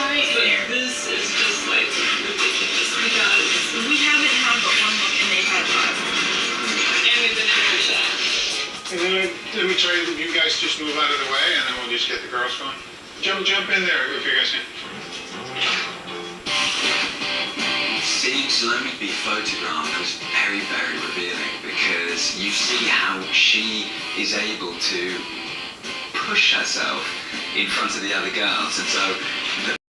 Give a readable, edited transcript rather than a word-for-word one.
right But here. this is just like ridiculous because We haven't had but one look and they've had 5. and we've been in a chat. And then let me try to, you guys just move out of the way and then we'll just get the girls going. Jump in there if you guys can. Seeing Salome be photographed was very, very revealing because you see how she is able to push herself in front of the other girls, and so